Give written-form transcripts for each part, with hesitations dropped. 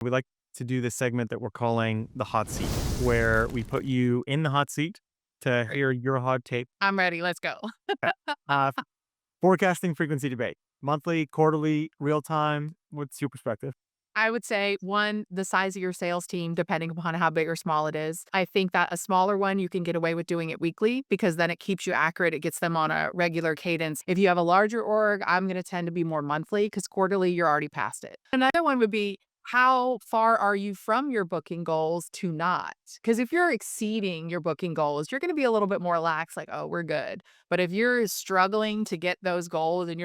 We like to do this segment that we're calling the hot seat, where we put you in the hot seat to hear your hot take. I'm ready. Let's go. Uh, Forecasting frequency debate, monthly, quarterly, real time. What's your perspective? I would say one, the size of your sales team, depending upon how big or small it is. I think that a smaller one, you can get away with doing it weekly because then it keeps you accurate. It gets them on a regular cadence. If you have a larger org, I'm going to tend to be more monthly because quarterly, you're already past it. Another one would be how far are you from your booking goals to not? Because if you're exceeding your booking goals, you're going to be a little bit more lax, like, oh, we're good. But if you're struggling to get those goals and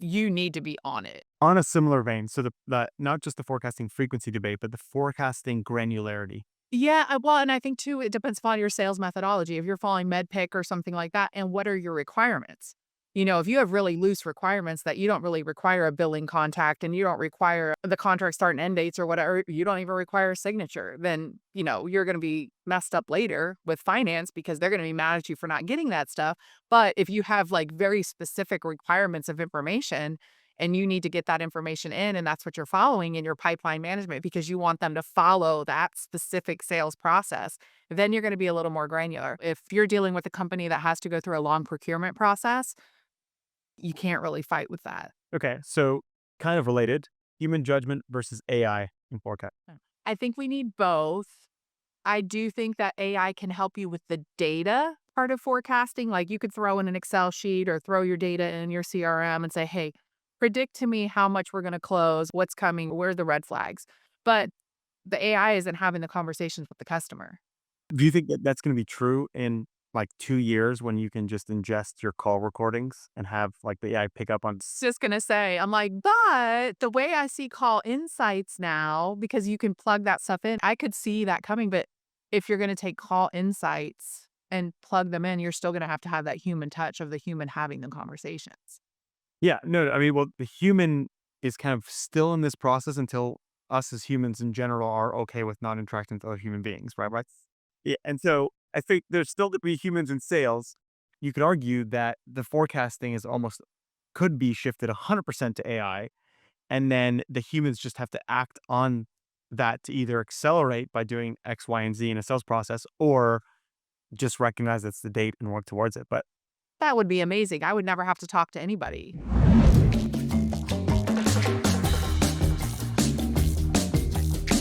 you need to be on it. On a similar vein, so the not just the forecasting frequency debate, but the forecasting granularity. Yeah, well, and I think too, it depends upon your sales methodology. If you're following MedPIC or something like that, and what are your requirements? If you have really loose requirements that you don't really require a billing contact and you don't require the contract start and end dates or whatever, you don't even require a signature, then, you're going to be messed up later with finance because they're going to be mad at you for not getting that stuff. But if you have like very specific requirements of information, and you need to get that information in, and that's what you're following in your pipeline management because you want them to follow that specific sales process, then you're going to be a little more granular. If you're dealing with a company that has to go through a long procurement process, you can't really fight with that. Okay, so kind of related, human judgment versus AI in forecast. I think we need both. I do think that AI can help you with the data part of forecasting. Like you could throw in an Excel sheet or throw your data in your CRM and say, hey, predict to me how much we're going to close, what's coming, where are the red flags. But the AI isn't having the conversations with the customer. Do you think that that's going to be true in like 2 years when you can just ingest your call recordings and have like the AI pick up on? Just going to say, I'm like, but the way I see call insights now, because you can plug that stuff in, I could see that coming. But if you're going to take call insights and plug them in, you're still going to have that human touch of the human having the conversations. Yeah, no, I mean, well, the human is kind of still in this process until us as humans in general are okay with not interacting with other human beings, right? Right. Yeah, and so I think there's still to be humans in sales. You could argue that the forecasting is almost could be shifted 100% to AI, and then the humans just have to act on that to either accelerate by doing X, Y, and Z in a sales process, or just recognize it's the date and work towards it. But That would be amazing. I would never have to talk to anybody.